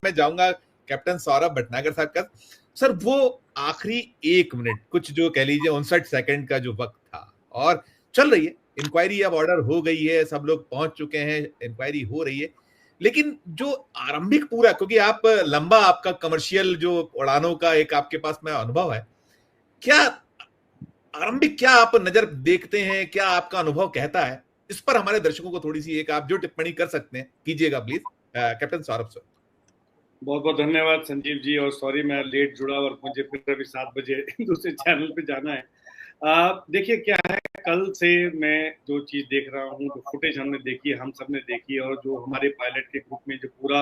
मैं जाऊंगा कैप्टन सौरभ भटनागर साहब का। सर वो आखिरी 1 मिनट कुछ जो कह लीजिए 59 सेकंड का जो वक्त था, और चल रही है इंक्वायरी, अब ऑर्डर हो गई है, सब लोग पहुंच चुके हैं, इंक्वायरी हो रही है, लेकिन जो आरंभिक पूरा, क्योंकि आप लंबा आपका कमर्शियल जो उड़ानों का एक आपके पास में अनुभव है, क्या आरंभिक क्या आप नजर देखते हैं, क्या आपका अनुभव कहता है इस पर हमारे दर्शकों को थोड़ी सी एक आप जो टिप्पणी कर सकते हैं कीजिएगा प्लीज, कैप्टन सौरभ सर। बहुत बहुत धन्यवाद संजीव जी, और सॉरी मैं लेट जुड़ा और मुझे फिर अभी 7 बजे दूसरे चैनल पे जाना है। देखिए क्या है, कल से मैं जो चीज देख रहा हूँ, जो फुटेज हमने देखी, हम सब ने देखी, और जो हमारे पायलट के ग्रुप में जो पूरा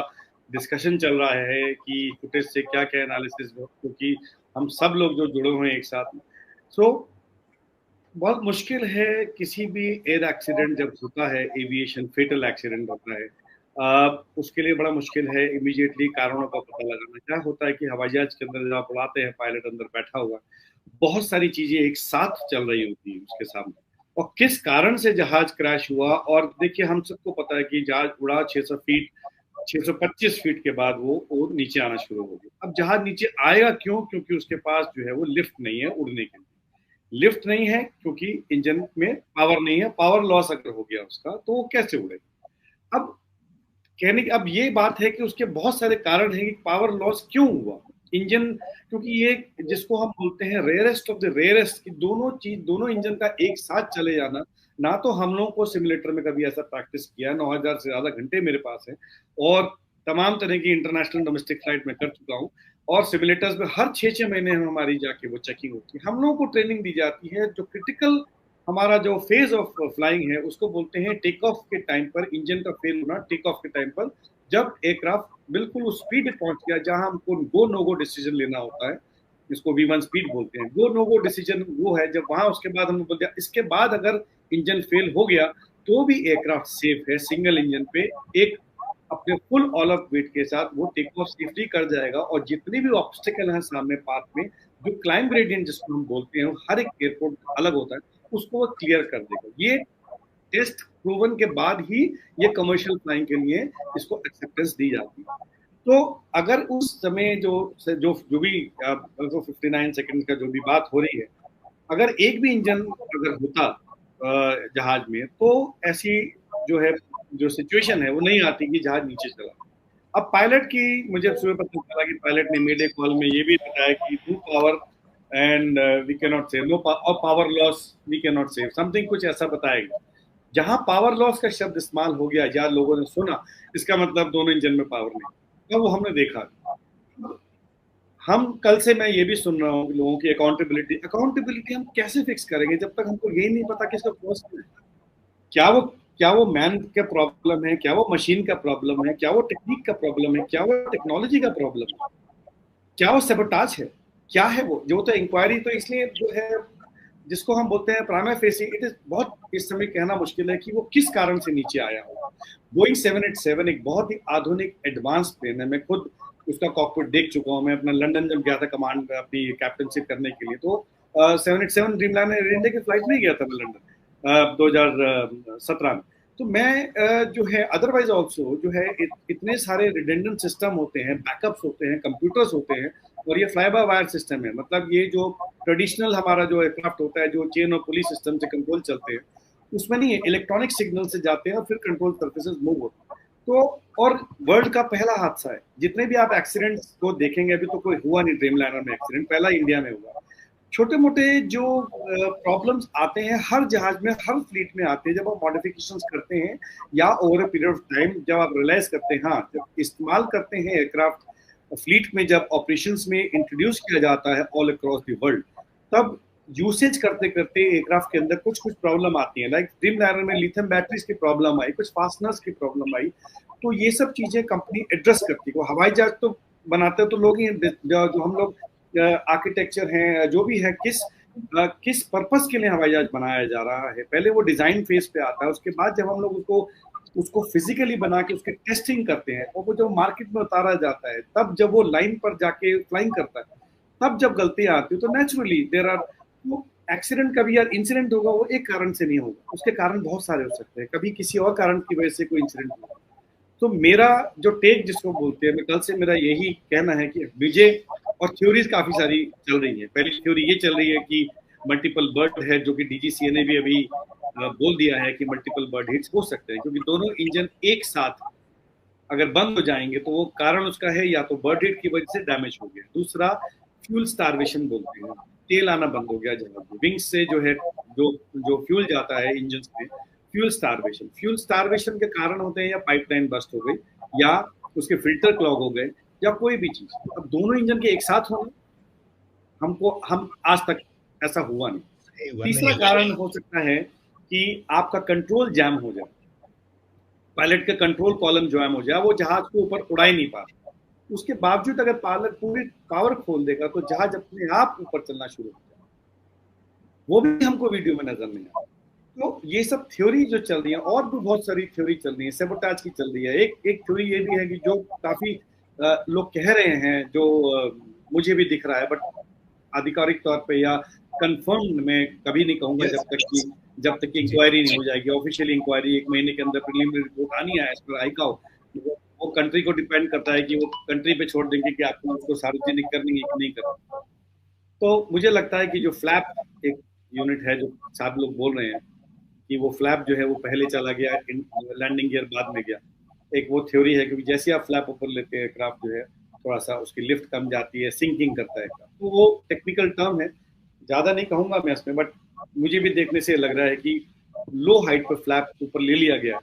डिस्कशन चल रहा है कि फुटेज से क्या क्या एनालिसिस हो, क्योंकि हम सब लोग जो जुड़े हुए हैं एक साथ में, सो बहुत मुश्किल है किसी भी एयर एक्सीडेंट जब होता है, एविएशन फेटल एक्सीडेंट होता है, उसके लिए बड़ा मुश्किल है इमीडिएटली कारणों का पता लगाना। क्या होता है कि हवाई जहाज के अंदर जब आप उड़ाते हैं, पायलट अंदर बैठा हुआ, बहुत सारी चीजें एक साथ चल रही होती है उसके सामने, और किस कारण से जहाज क्रैश हुआ। और देखिए हम सबको पता है कि जहाज उड़ा 600 फीट 625 फीट के बाद वो नीचे आना शुरू हो गया। अब जहाज नीचे आएगा क्यों? क्योंकि उसके पास जो है वो लिफ्ट नहीं है उड़ने के लिए, लिफ्ट नहीं है क्योंकि इंजन में पावर नहीं है, पावर लॉस अगर हो गया उसका तो वो कैसे उड़ेगा। अब कहने की अब ये बात है कि उसके बहुत सारे कारण हैं कि पावर लॉस क्यों हुआ इंजन, क्योंकि ये जिसको हम बोलते हैं रेयरेस्ट ऑफ द रेयरेस्ट, कि दोनों इंजन का एक साथ चले जाना। ना तो हम लोगों को सिमुलेटर में कभी ऐसा प्रैक्टिस किया, 9,000 से ज्यादा घंटे मेरे पास है, और तमाम तरह की इंटरनेशनल डोमेस्टिक फ्लाइट में कर चुका हूँ, और सिमुलेटर्स में हर 6-6 महीने हमारी जाके वो चेकिंग होती है। हम लोगों को ट्रेनिंग दी जाती है, जो क्रिटिकल हमारा जो फेज ऑफ फ्लाइंग है उसको बोलते हैं टेक ऑफ के टाइम पर, इंजन का फेल होना टेक ऑफ के टाइम पर, जब एयरक्राफ्ट बिल्कुल उस स्पीड पे पहुंच गया जहां हमको गो नो गो डिसीजन लेना होता है, जिसको V1 स्पीड बोलते हैं। गो नो गो डिसीजन वो है जब वहां उसके बाद हम बोल दिया, इसके बाद अगर इंजन फेल हो गया तो भी एयरक्राफ्ट सेफ है, सिंगल इंजन पे एक अपने फुल ऑल ऑफ वेट के साथ वो टेक ऑफ सेफली कर जाएगा, और जितने भी ऑब्स्टिकल हैं सामने पाथ में, जो क्लाइंब ग्रेडियंट जिसको हम बोलते हैं, हर एक एयरपोर्ट अलग होता है, उसको वो क्लियर कर देगा। ये टेस्ट प्रूवन के बाद ही ये कमर्शियल फ्लाइंग के लिए इसको एक्सेप्टेंस दी जाती है। तो अगर उस समय जो जो जो भी 59 सेकंड का जो भी बात हो रही है, अगर एक भी इंजन अगर होता जहाज में, तो ऐसी जो है जो सिचुएशन है वो नहीं आती कि जहाज नीचे चला। अब पायलट की मुझे सुबह पता चला कि पायलट ने मेडे कॉल में ये भी बताया कि no power and we can not save, no power loss we can not save, something कुछ ऐसा बताया गया। जहां पावर लॉस का शब्द इस्तेमाल हो गया, या लोगों ने सुना, इसका मतलब दोनों इंजन में पावर नहीं, तो वो हमने देखा। हम कल से मैं ये भी सुन रहा हूँ लोगों की अकाउंटेबिलिटी हम कैसे फिक्स करेंगे जब तक हमको यही नहीं पता कि इसका कॉज क्या है। क्या वो मैन का प्रॉब्लम है, क्या वो मशीन का प्रॉब्लम है, क्या वो टेक्निक का प्रॉब्लम है, क्या वो टेक्नोलॉजी का प्रॉब्लम है, क्या वो सेबोटाज है, क्या है वो जो, तो इंक्वायरी तो इसलिए जो है जिसको हम बोलते हैं प्राइमा फेसी, इट इज बहुत इस समय कहना मुश्किल है कि वो किस कारण से नीचे आया हो। बोइंग 787 एक बहुत ही आधुनिक एडवांस प्लेन है, मैं खुद उसका कॉकपिट देख चुका हूँ। मैं अपना लंदन जब गया था कमांड अपनी कैप्टनशिप करने के लिए, तो 787 ड्रीमलाइनर इंडिया की फ्लाइट में गया था मैं लंदन 2017 में। तो मैं जो है अदरवाइज ऑल्सो जो है इतने सारे रिडेंडेंट सिस्टम होते हैं, बैकअप्स होते हैं, कंप्यूटर्स होते हैं, और ये फ्लाई बाय वायर सिस्टम है। मतलब ये जो ट्रेडिशनल हमारा जो एयरक्राफ्ट होता है, जो चेन और पुली सिस्टम से कंट्रोल चलते हैं, उसमें नहीं है, इलेक्ट्रॉनिक सिग्नल से जाते हैं और फिर कंट्रोल सर्फेसेस मूव होते हैं। तो और वर्ल्ड का पहला हादसा है, जितने भी आप एक्सीडेंट्स को देखेंगे, अभी तो कोई हुआ नहीं ड्रीमलाइनर में एक्सीडेंट, पहला इंडिया में हुआ। छोटे मोटे जो प्रॉब्लम्स आते हैं हर जहाज में, हर फ्लीट में आते हैं, जब आप मॉडिफिकेशंस करते हैं या over a period of time जब आप रियलाइज करते हैं, हाँ जब इस्तेमाल करते हैं एयरक्राफ्ट फ्लीट में, जब ऑपरेशंस में इंट्रोड्यूस किया जाता है ऑल अक्रॉस द वर्ल्ड, तब यूसेज करते करते एयरक्राफ्ट के अंदर कुछ प्रॉब्लम आती है। लाइक ड्रीमलाइनर में लिथियम बैटरीज की प्रॉब्लम आई, कुछ फास्टनर्स की प्रॉब्लम आई, तो ये सब चीजें कंपनी एड्रेस करती है। हवाई जहाज तो बनाते तो लोग ही, जो हम लोग आर्किटेक्चर हैं, जो भी है, किस पर्पस के लिए हवाई जहाज बनाया जा रहा है, पहले वो डिजाइन फेज पे आता है। उसके बाद जब हम लोग उसको फिजिकली बना के उसके टेस्टिंग करते हैं, और वो जब मार्केट में उतारा जाता है, तब जब वो लाइन पर जाके फ्लाइंग करता है, तब जब गलतियां आती है, तो नेचुरली देयर आर एक्सीडेंट। कभी यार इंसिडेंट होगा वो एक कारण से नहीं होगा, उसके कारण बहुत सारे हो सकते हैं, कभी किसी और कारण की वजह से कोई इंसिडेंट होगा। तो मेरा जो टेक जिसको बोलते हैं, मैं कल से मेरा यही कहना है कि विजय और थ्योरीज काफी सारी चल रही है। पहली थ्योरी ये चल रही है कि मल्टीपल बर्ड है, जो कि डीजीसीए ने भी अभी बोल दिया है कि मल्टीपल बर्ड हिट्स हो सकते हैं, क्योंकि दोनों इंजन एक साथ अगर बंद हो जाएंगे तो वो कारण उसका है या तो बर्ड हिट की वजह से डैमेज हो गया, दूसरा फ्यूल स्टारवेशन बोलते हैं, तेल आना बंद हो गया जहाज में, विंग्स से जो है जो जो फ्यूल जाता है इंजन में, फ्यूल स्टारवेशन के कारण होते हैं या पाइपलाइन बस्ट हो गई या उसके फिल्टर क्लॉग हो गए या कोई भी चीज। अब दोनों इंजन के एक साथ होने हम आज तक ऐसा हुआ नहीं। तीसरा कारण हो सकता है कि आपका कंट्रोल जैम हो जाए, पायलट का कंट्रोल कॉलम जैम हो जाए, वो जहाज को ऊपर उड़ा ही नहीं पा रहा, उसके बावजूद अगर पायलट पूरी पावर खोल देगा तो जहाज अपने आप ऊपर चलना शुरू हो जाएगा, वो भी हमको वीडियो में नजर नहीं आता। तो ये सब थ्योरी जो चल रही है, और भी बहुत सारी थ्योरी चल रही है, सेबोटाज की चल रही है। एक थ्योरी ये भी है कि जो काफी लोग कह रहे हैं, जो मुझे भी दिख रहा है, बट आधिकारिक तौर पे या कंफर्म मैं कभी नहीं कहूंगा जब तक कि इंक्वायरी नहीं हो जाएगी, ऑफिशियल इंक्वायरी 1 महीने के अंदर प्रीलिमिनरी रिपोर्ट आनी है एज पर आईकाओ। वो कंट्री को डिपेंड करता है कि वो कंट्री पे छोड़ देंगे कि आपको उसको सार्वजनिक करनी है कि नहीं करनी। तो मुझे लगता है कि जो फ्लैप एक यूनिट है, जो सब लोग बोल रहे हैं कि वो फ्लैप जो है वो पहले चला गया, लैंडिंग गियर बाद में गया, एक वो थ्योरी है, क्योंकि जैसे आप फ्लैप ऊपर लेते हैं क्राफ्ट जो है थोड़ा सा उसकी लिफ्ट कम जाती है, सिंकिंग करता है। तो वो टेक्निकल टर्म है, ज्यादा नहीं कहूंगा मैं इसमें, बट मुझे भी देखने से लग रहा है कि लो हाइट पर फ्लैप ऊपर ले लिया गया,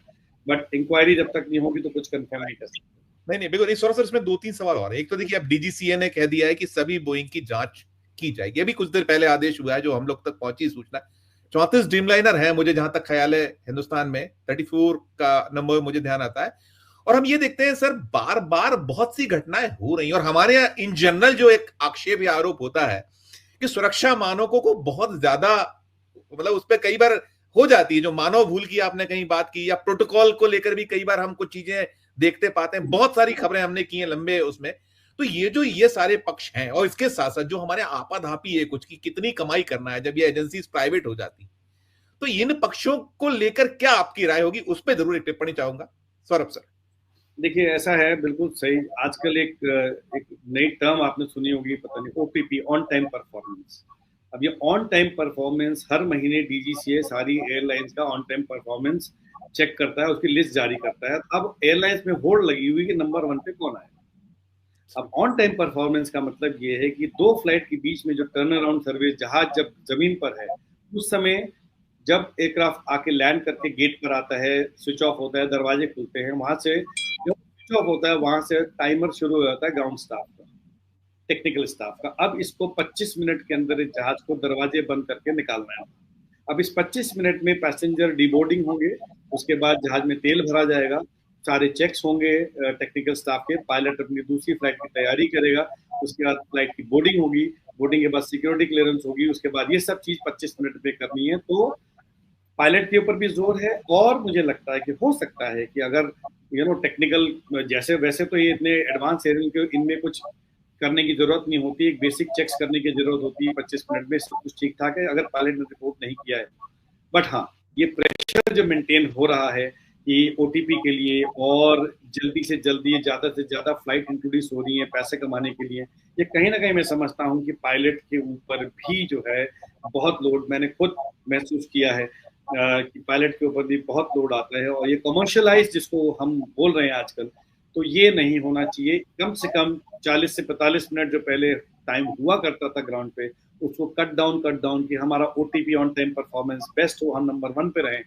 बट इंक्वायरी जब तक नहीं होगी तो कुछ कंफर्म नहीं कर सकते। नहीं बिल्कुल। इस सर इसमें 2-3 सवाल और है। एक तो देखिए, अब डीजीसीए ने कह दिया है कि सभी बोइंग की जांच की जाएगी, अभी कुछ देर पहले आदेश हुआ है जो हम लोग तक पहुंची सूचना। 34 ड्रीमलाइनर है, मुझे जहां तक ख्याल है हिंदुस्तान में, 34 का नंबर मुझे ध्यान आता है। और हम ये देखते हैं सर, बार बार बहुत सी घटनाएं हो रही हैं, और हमारे यहाँ इन जनरल जो एक आक्षेप या आरोप होता है कि सुरक्षा मानकों को बहुत ज्यादा, मतलब उस पर कई बार हो जाती है, जो मानव भूल की आपने कहीं बात की, या प्रोटोकॉल को लेकर भी कई बार हम कुछ चीजें देखते पाते हैं, बहुत सारी खबरें हमने की हैं लंबे उसमें। तो ये सारे पक्ष हैं, और इसके साथ साथ जो हमारे आपाधापी है कुछ की कितनी कमाई करना है जब ये एजेंसीज प्राइवेट हो जाती, तो इन पक्षों को लेकर क्या आपकी राय होगी, उस पर जरूर एक टिप्पणी चाहूंगा सौरभ सर। देखिए, ऐसा है, बिल्कुल सही। आजकल एक नई टर्म आपने सुनी होगी, पता नहीं, ओपीपी, ऑन टाइम परफॉर्मेंस। अब ये ऑन टाइम परफॉर्मेंस हर महीने डीजीसीए सारी एयरलाइंस का ऑन टाइम परफॉर्मेंस चेक करता है, उसकी लिस्ट जारी करता है। अब एयरलाइंस में होड़ लगी हुई कि नंबर 1 पे कौन आए। अब ऑन टाइम परफॉर्मेंस का मतलब ये है कि 2 फ्लाइट के बीच में जो टर्न अराउंड सर्विस, जहाज जब जमीन पर है उस समय, जब एयरक्राफ्ट आके लैंड करके गेट पर आता है, स्विच ऑफ होता है, दरवाजे खुलते हैं, वहां से जब स्विच ऑफ होता है वहां से टाइमर शुरू हो जाता है ग्राउंड स्टाफ का, टेक्निकल स्टाफ का। अब इसको 25 मिनट के अंदर जहाज को दरवाजे बंद करके निकालना है। अब इस 25 मिनट में पैसेंजर डिबोर्डिंग होंगे, उसके बाद जहाज में तेल भरा जाएगा, सारे चेक्स होंगे टेक्निकल स्टाफ के, पायलट अपनी दूसरी फ्लाइट की तैयारी करेगा, उसके बाद फ्लाइट की बोर्डिंग होगी, बोर्डिंग के बाद सिक्योरिटी क्लियरेंस होगी, उसके बाद ये सब चीज 25 मिनट में करनी है। तो पायलट के ऊपर भी जोर है, और मुझे लगता है कि हो सकता है कि अगर टेक्निकल जैसे वैसे तो ये इतने एडवांस एरियल इनमें कुछ करने की जरूरत नहीं होती, एक बेसिक चेक्स करने की जरूरत होती है, 25 मिनट में सब कुछ ठीक ठाक है अगर पायलट ने रिपोर्ट नहीं किया है। बट हाँ, ये प्रेशर जो मेंटेन हो रहा है कि ओटीपी के लिए, और जल्दी से जल्दी ज्यादा से ज्यादा फ्लाइट इंट्रोड्यूस हो रही है पैसे कमाने के लिए, ये कहीं ना कहीं मैं समझता हूँ कि पायलट के ऊपर भी जो है बहुत लोड, मैंने खुद महसूस किया है कि पायलट के ऊपर भी बहुत लोड आता है। और ये कमर्शियलाइज जिसको हम बोल रहे हैं आजकल, तो ये नहीं होना चाहिए। कम से कम 40 से 45 मिनट जो पहले टाइम हुआ करता था ग्राउंड पे, उसको कट डाउन कि हमारा OTP on time performance best हो, हम नंबर 1 पे रहें।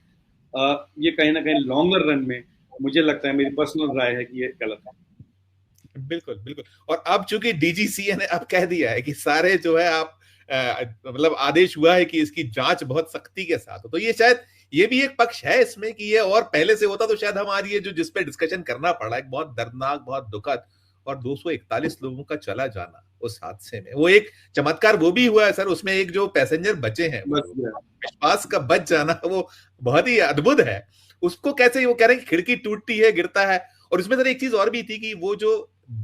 ये कहीं ना कहीं लॉन्गर रन में मुझे लगता है, मेरी पर्सनल राय है कि ये गलत है। बिल्कुल बिल्कुल। और अब चूंकि डीजीसीए ने अब कह दिया है कि सारे जो है आप मतलब आदेश हुआ है कि इसकी जांच बहुत सख्ती के साथ हो, तो ये शायद ये भी एक पक्ष है इसमें कि ये और पहले से होता तो शायद हमारी ये जो जिस पे डिस्कशन करना पड़ा, एक बहुत दर्दनाक, बहुत दुखद, और 241 लोगों का चला जाना उस हादसे में, वो एक चमत्कार वो भी हुआ है सर, उसमें एक जो पैसेंजर बचे हैं, विश्वास का बच जाना, वो बहुत ही अद्भुत है। उसको कैसे वो कह रहे हैं कि खिड़की टूटती है, गिरता है। और इसमें सर एक चीज और भी थी कि वो जो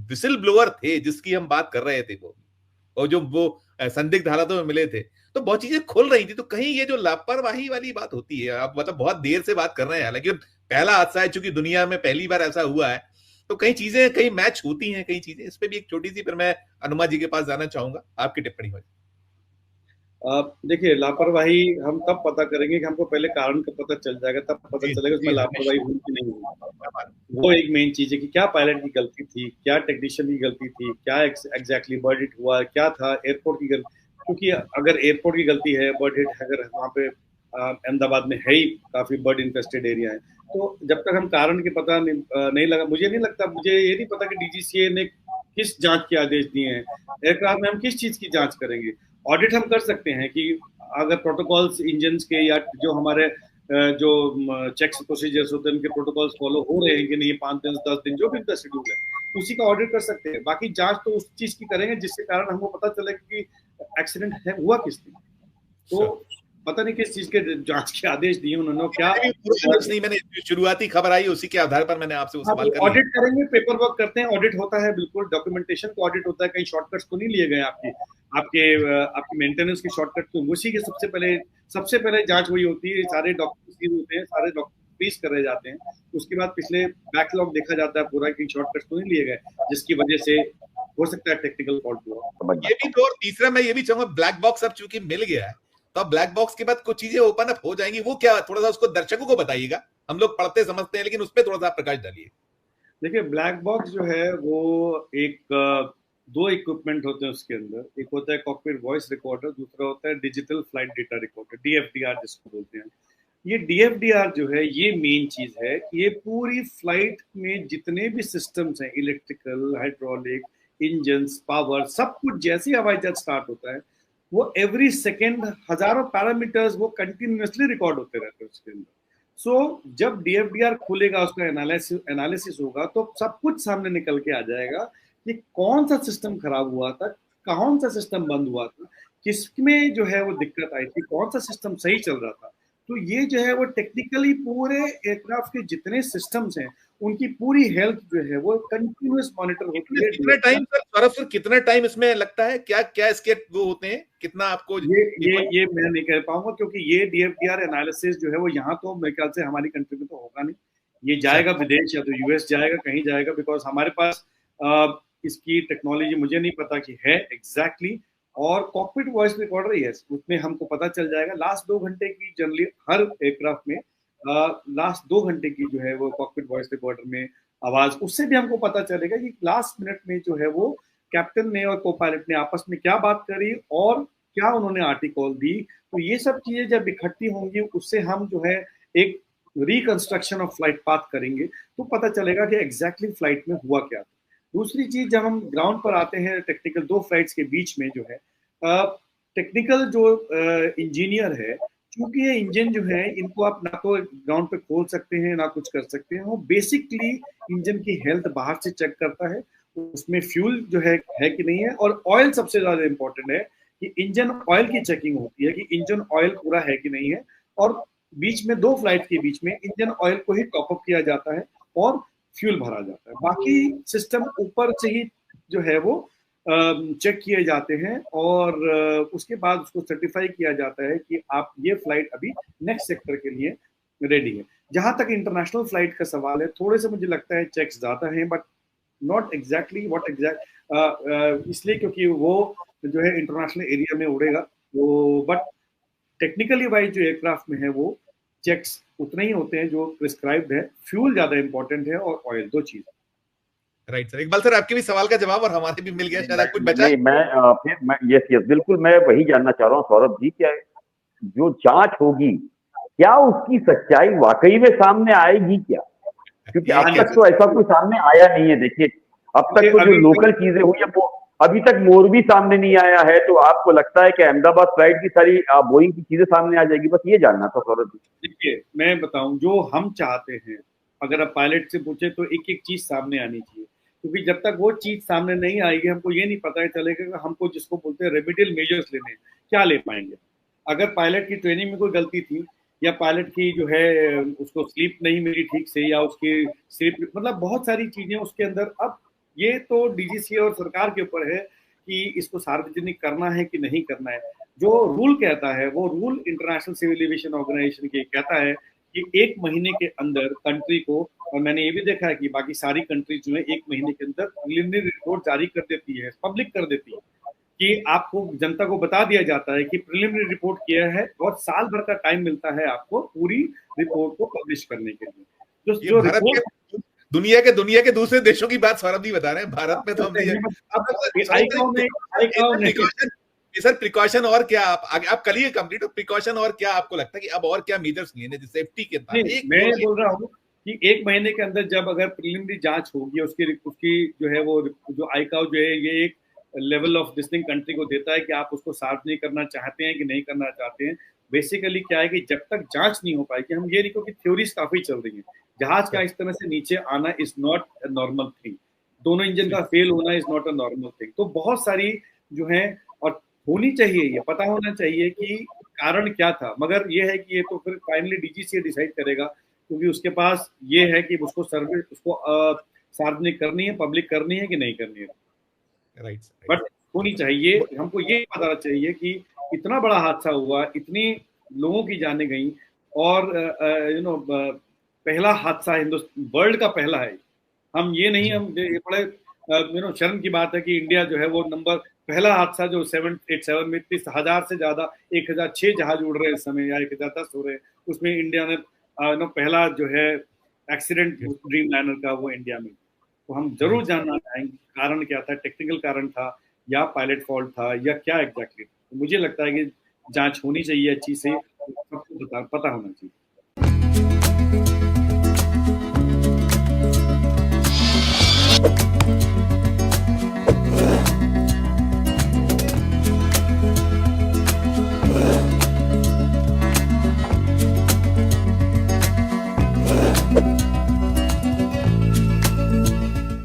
विसिल ब्लोअर थे जिसकी हम बात कर रहे थे, वो और जो वो संदिग्ध हालातों में मिले थे, तो बहुत चीजें खुल रही थी। तो कहीं ये जो लापरवाही वाली बात होती है, आप मतलब बहुत देर से बात कर रहे हैं, हालांकि पहला हादसा है, चूंकि दुनिया में पहली बार ऐसा हुआ है, तो कई चीजें कई मैच होती हैं, कई चीजें इस पे भी एक छोटी सी, फिर मैं अनुमा जी के पास जाना चाहूंगा, आपकी टिप्पणी हो। देखिए, लापरवाही हम तब पता करेंगे कि हमको पहले कारण का पता चल जाएगा, तब पता जी चलेगा उसमें जी लापरवाही हुई कि नहीं हुई। वो एक मेन चीज है कि क्या पायलट की गलती थी, क्या टेक्नीशियन की गलती थी, क्या एग्जैक्टली बर्ड हिट हुआ, क्या था एयरपोर्ट की गलती। क्योंकि अगर एयरपोर्ट की गलती है, बर्ड हिट अगर वहाँ पे अहमदाबाद में है ही काफी बर्ड इन्फेस्टेड एरिया है, तो जब तक हम कारण के पता नहीं लगा, मुझे नहीं लगता, मुझे ये नहीं पता कि डीजीसीए ने किस जांच के आदेश दिए हैं। एयरक्राफ्ट में हम किस चीज की जांच करेंगे? ऑडिट हम कर सकते हैं कि अगर प्रोटोकॉल्स इंजन के या जो हमारे जो चेक्स प्रोसीजर्स होते हैं उनके प्रोटोकॉल्स फॉलो हो रहे हैं कि नहीं, 5 दिन 10 दिन जो भी उनका शेड्यूल है उसी का ऑडिट कर सकते हैं। बाकी जांच तो उस चीज की करेंगे जिसके कारण हमको पता चले कि एक्सीडेंट है हुआ किस दिन। तो पता नहीं किस चीज के जांच के आदेश दिए उन्होंने, क्या नहीं, मैंने शुरुआती खबर आई उसी के आधार पर मैंने आपसे वो सवाल कर लिया। ऑडिट करेंगे, पेपर वर्क करते हैं, ऑडिट होता है, बिल्कुल डॉक्यूमेंटेशन का ऑडिट होता है, कहीं शॉर्टकट्स तो नहीं लिए गए आपकी मेंटेनेंस की शॉर्टकट, तो उसी के सबसे पहले जांच वही होती है, सारे डॉक्यूमेंट्स होते हैं, सारे डॉक्यूमेंट फ्रीज करे जाते हैं, उसके बाद पिछले बैकलॉग देखा जाता है पूरा कि शॉर्टकट्स तो नहीं लिए गए, जिसकी वजह से हो सकता है टेक्निकल फॉल्ट हुआ। ये भी तो, और तीसरा मैं ये भी चाहूंगा, ब्लैक बॉक्स अब चूंकि मिल गया है, तो अब ब्लैक बॉक्स के बाद कुछ चीजें ओपन अप हो जाएंगी, वो क्या, थोड़ा सा उसको दर्शकों को बताइएगा, हम लोग पढ़ते समझते हैं, लेकिन उस पर थोड़ा सा प्रकाश डालिए। देखिए, ब्लैक बॉक्स जो है वो एक दो इक्विपमेंट होते हैं उसके अंदर, एक होता है कॉकपिट वॉइस रिकॉर्डर, दूसरा होता है डिजिटल फ्लाइट डेटा रिकॉर्डर, डीएफडीआर जिसको बोलते हैं। ये डीएफडीआर जो है ये मेन चीज है कि ये पूरी फ्लाइट में जितने भी सिस्टम्स हैं, इलेक्ट्रिकल, हाइड्रोलिक, इंजन, पावर, सब कुछ जैसे हवाई जहाज स्टार्ट होता है वो एवरी सेकेंड हजारों पैरामीटर्स वो कंटिन्यूसली रिकॉर्ड होते रहते हैं उसके अंदर। सो जब डीएफडीआर खुलेगा, उसका एनालिसिस होगा, तो सब कुछ सामने निकल के आ जाएगा कि कौन सा सिस्टम खराब हुआ था, कौन सा सिस्टम बंद हुआ था, किसमें जो है वो दिक्कत आई थी, कौन सा सिस्टम सही चल रहा था। तो ये जो है वो टेक्निकली पूरे एयरक्राफ्ट के जितने सिस्टम्स हैं उनकी पूरी हेल्थ जो है वो कंटिन्यूअस मॉनिटर होती है। कितना टाइम सर, सौरभ सर, कितना टाइम इसमें लगता है, क्या क्या इसके वो होते हैं, कितना आपको? ये मैं नहीं कह पाऊंगा क्योंकि ये डीएफडीआर एनालिसिस जो है वो यहाँ तो मेरे ख्याल से हमारी कंट्री में तो होगा नहीं, ये जाएगा विदेश या तो यूएस जाएगा, कहीं जाएगा, बिकॉज हमारे पास इसकी टेक्नोलॉजी मुझे नहीं पता कि है एग्जैक्टली। और कॉकपिट वॉइस रिकॉर्डर ही है, उसमें हमको पता चल जाएगा लास्ट 2 घंटे की, जनरली हर एयरक्राफ्ट में लास्ट 2 घंटे की जो है वो कॉकपिट वॉइस रिकॉर्डर में आवाज, उससे भी हमको पता चलेगा कि लास्ट मिनट में जो है वो कैप्टन ने और को पायलट ने आपस में क्या बात करी और क्या उन्होंने आर्टिकल दी। तो ये सब चीजें जब इकट्ठी होंगी उससे हम जो है एक रिकंस्ट्रक्शन ऑफ फ्लाइट पाथ करेंगे, तो पता चलेगा कि एग्जैक्टली फ्लाइट में हुआ क्या था। दूसरी चीज, जब हम ग्राउंड पर आते हैं टेक्निकल 2 फ्लाइट्स के बीच में जो है टेक्निकल जो इंजीनियर है, क्योंकि ये इंजन जो है इनको आप ना तो ग्राउंड पे खोल सकते हैं ना कुछ कर सकते हैं, वो बेसिकली इंजन की हेल्थ बाहर से चेक करता है, उसमें फ्यूल जो है कि नहीं है, और ऑयल सबसे ज्यादा इंपॉर्टेंट है कि इंजन ऑयल की चेकिंग होती है कि इंजन ऑयल पूरा है कि नहीं है, और बीच में 2 फ्लाइट के बीच में इंजन ऑयल को ही टॉपअप किया जाता है और फ्यूल भरा जाता है। बाकी सिस्टम ऊपर से ही जो है वो चेक किए जाते हैं और उसके बाद उसको सर्टिफाई किया जाता है कि आप ये फ्लाइट अभी नेक्स्ट सेक्टर के लिए रेडी है। जहां तक इंटरनेशनल फ्लाइट का सवाल है, थोड़े से मुझे लगता है चेक्स ज्यादा हैं, but not exactly what exact, इसलिए क्योंकि वो जो है इंटरनेशनल एरिया में उड़ेगा, वो बट टेक्निकली वाइज जो एयरक्राफ्ट में है वो चेक्स उतने ही होते हैं जो प्रिस्क्राइब्ड है। फ्यूल ज्यादा इंपॉर्टेंट है और ऑयल, 2 चीज। राइट सर, इकबाल सर, आपके भी सवाल का जवाब और हमारे भी मिल गया, शायद कुछ बचा नहीं, मैं यस बिल्कुल मैं वही जानना चाह रहा हूँ सौरभ जी, क्या जो जांच होगी क्या उसकी सच्चाई वाकई में सामने आएगी क्या? क्योंकि अब तक तो ऐसा कोई सामने आया नहीं है। देखिए, अब तक तो जो लोकल चीजें हुई है वो अभी तक मोरबी सामने नहीं आया है, तो आपको लगता है कि अहमदाबाद फ्लाइट की सारी बोइंग की चीजें सामने आ जाएगी? बस ये जानना था सौरभ जी। देखिए, मैं बताऊं, जो हम चाहते हैं, अगर आप पायलट से पूछे तो एक एक चीज सामने आनी चाहिए, क्योंकि जब तक वो चीज सामने नहीं आएगी हमको ये नहीं पता चलेगा कि हमको जिसको बोलते हैं रेमिडियल मेजर्स लेने, क्या ले पाएंगे। अगर पायलट की ट्रेनिंग में कोई गलती थी या पायलट की जो है उसको स्लीप नहीं मिली ठीक से, या उसकी स्लीप, मतलब बहुत सारी चीजें उसके अंदर। अब ये तो डीजीसीए और सरकार के ऊपर है कि इसको सार्वजनिक करना है कि नहीं करना है। जो रूल कहता है वो rule international civil aviation organisation के कहता है कि 1 महीने के अंदर कंट्री को, और मैंने ये भी देखा है कि बाकी सारी कंट्रीज जो है 1 महीने के अंदर प्रिलिमिनरी रिपोर्ट जारी कर देती है, पब्लिक कर देती है, कि आपको जनता को बता दिया जाता है कि प्रिलिमिनरी रिपोर्ट किया है, और साल भर का टाइम मिलता है आपको पूरी रिपोर्ट को पब्लिश करने के लिए। जो रिपोर्ट दुनिया के दूसरे देशों की बात सौरभ जी बता रहे हैं, भारत में तो सर प्रिकॉशन और क्या आप करिए कंप्लीट, प्रिकॉशन और क्या आपको लगता है कि अब और क्या मेजर्स लेने सेफ्टी के बाद? मैं बोल रहा हूँ कि 1 महीने के अंदर जब अगर प्रिलिमिनरी जांच होगी, उसकी जो है वो जो आईकाओ जो है ये एक लेवल ऑफ डिस्टिंग कंट्री को देता है कि आप उसको सार्वजनिक करना चाहते हैं कि नहीं करना चाहते हैं। बेसिकली क्या है कि जब तक जांच नहीं हो पाएगी, हम ये नहीं कहो कि थ्योरीज काफी चल रही है, जहाज का इस तरह से नीचे आना is not a normal thing, दोनों इंजन का फेल होना is not a normal thing. तो बहुत सारी जो है, और होनी चाहिए, ये पता होना चाहिए कि कारण क्या था, मगर ये है कि ये तो फिर फाइनली डीजीसीए डिसाइड करेगा, क्योंकि उसके पास ये है कि उसको सार्वजनिक करनी है, पब्लिक करनी है कि नहीं करनी है। राइट। बट होनी चाहिए, हमको ये पता चाहिए कि इतना बड़ा हादसा हुआ, इतनी लोगों की जानें गई, और पहला हादसा वर्ल्ड का पहला है। हम ये नहीं, हम ये बड़े शर्म की बात है कि इंडिया जो है वो पहला हादसा जो 787 में 30,000 से ज्यादा 1006 जहाज उड़ रहे हैं इस समय, या 1010 हो रहे हैं, उसमें इंडिया ने पहला जो है एक्सीडेंट ड्रीम लाइनर का वो इंडिया में। तो हम जरूर जानना चाहेंगे कारण क्या था, टेक्निकल कारण था या पायलट फॉल्ट था या क्या एग्जैक्टली। तो मुझे लगता है कि जांच होनी चाहिए अच्छी से, सबको पता होना चाहिए।